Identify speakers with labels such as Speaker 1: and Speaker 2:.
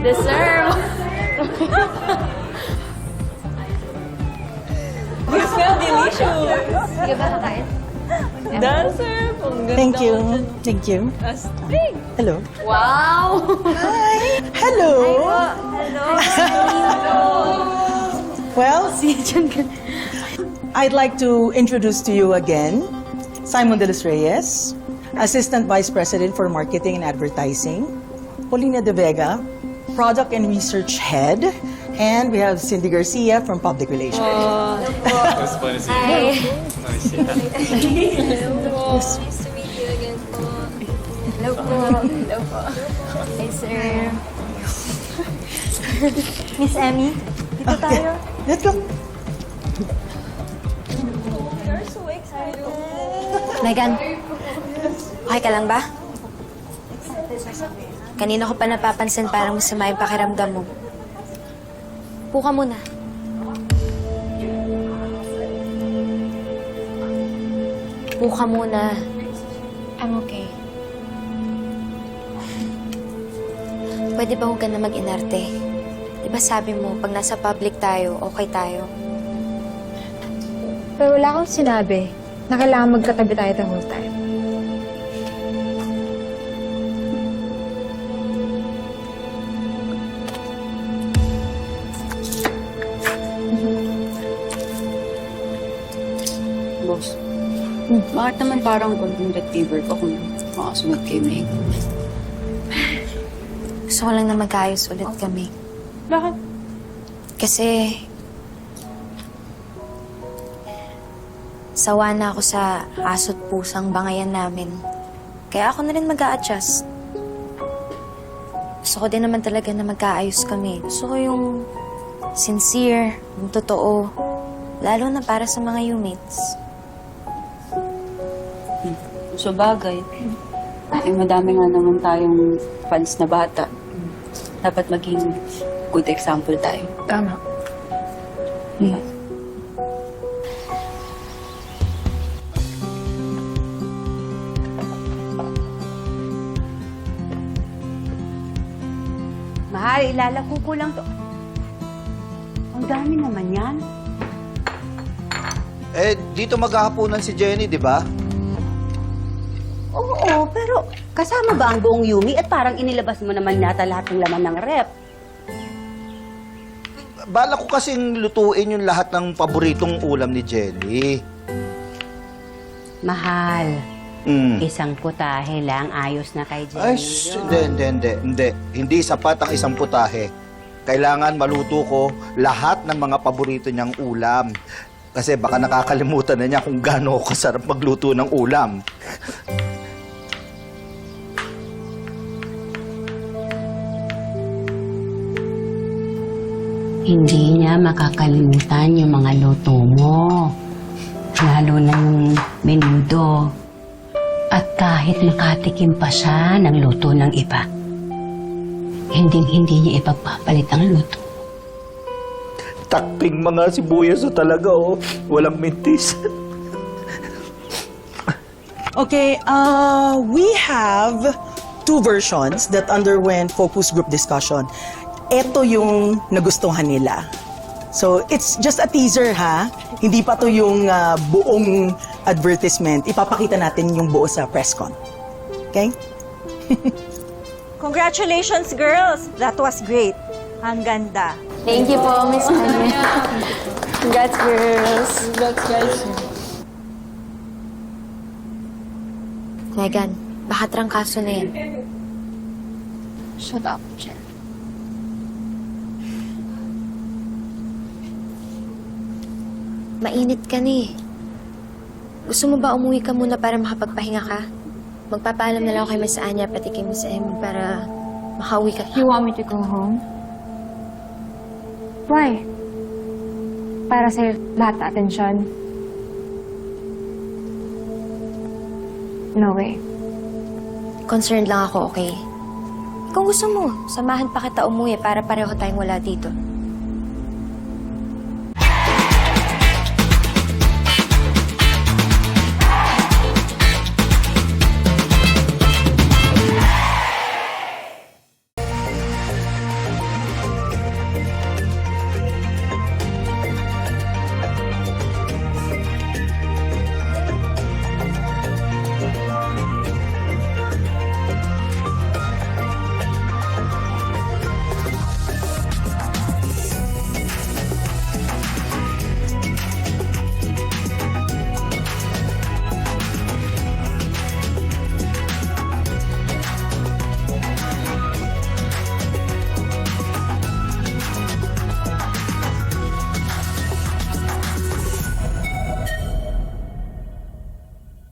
Speaker 1: Deserve.
Speaker 2: You smell delicious.
Speaker 1: Sige ba kakain?
Speaker 2: Dancer.
Speaker 3: Thank you. Thank you.
Speaker 2: Astig.
Speaker 3: Hello.
Speaker 1: Wow!
Speaker 3: Hello.
Speaker 1: Hello!
Speaker 3: Well, I'd like to introduce to you again Simon De Los Reyes, Assistant Vice President for Marketing and Advertising, Paulina De Vega, Product and Research Head, and we have Cindy Garcia from Public Relations.
Speaker 4: It's fun to see
Speaker 1: Hi.
Speaker 4: you. Nice to
Speaker 1: Nice to meet you again po. Hello po. Hello po. Hi, sir. Miss Emmy, dito tayo.
Speaker 3: Let's go.
Speaker 2: You're so excited.
Speaker 1: Megan, okay ka lang ba? Kanina ko pa napapansin parang masama yung pakiramdam mo. Puka muna. Puka muna. I'm okay. Pwede ba huwag ka na mag-inarte? Di ba sabi mo, pag nasa public tayo, okay tayo?
Speaker 5: Pero wala akong sinabi na kailangan magkatabi tayo the whole time.
Speaker 6: Boss, bakit naman parang golden retriever ko kung makasunod kay Meg?
Speaker 1: Gusto ko lang na magkaayos ulit kami.
Speaker 6: Bakit?
Speaker 1: Kasi sawa na ako sa aso't pusang bangayan namin. Kaya ako na rin mag-a-adjust. Gusto ko din naman talaga na magkaayos kami. Gusto ko yung sincere, yung totoo. Lalo na para sa mga units.
Speaker 6: Sa bagay. Eh, madami nga naman tayong fans na bata. Dapat maging good example tayo.
Speaker 5: Tama.
Speaker 6: Yeah.
Speaker 7: Mahal, ilalako ko lang to. Ang dami naman yan.
Speaker 8: Eh, dito maghahaponan si Jenny, di ba?
Speaker 7: Oo, pero kasama ba ang buong Yumi at parang inilabas mo naman nata lahat ng laman ng rep?
Speaker 8: Bala ko kasing lutuin yung lahat ng paboritong ulam ni Jenny.
Speaker 7: Mahal,
Speaker 8: Mm.
Speaker 7: isang putahe lang, ayos na kay
Speaker 8: Ay,
Speaker 7: Jenny.
Speaker 8: hindi. Hindi sapat ang isang putahe. Kailangan maluto ko lahat ng mga paborito niyang ulam. Kasi baka nakakalimutan na niya kung gaano kasarap magluto ng ulam.
Speaker 7: Hindi niya makakalimutan yung mga luto mo. Lalo na yung menudo. At kahit makatikim pa siya ng luto ng iba, hindi niya ipagpapalit ang luto.
Speaker 8: Takping mga sibuyas na talaga, oh. Walang mintis.
Speaker 3: Okay, we have two versions that underwent focus group discussion. Ito yung nagustuhan nila. So, it's just a teaser, ha? Hindi pa to yung buong advertisement. Ipapakita natin yung buo sa press con. Okay?
Speaker 2: Congratulations, girls. That was great. Ang ganda.
Speaker 1: Thank you po, Miss Emmy. Congrats, girls.
Speaker 2: Congrats, guys.
Speaker 1: Megan, baka trangkaso na yan.
Speaker 5: Shut up, Jen.
Speaker 1: Mainit ka ni. Gusto mo ba umuwi ka muna para makapagpahinga ka? Magpapaalam na lang ako kay Miss Anya pati kay Miss Emmy para makauwi ka.
Speaker 5: You want me to go home? Why? Para sa lahat na atensyon? No way.
Speaker 1: Concerned lang ako, okay? Kung gusto mo, samahan pa kita umuwi para pareho tayong wala dito.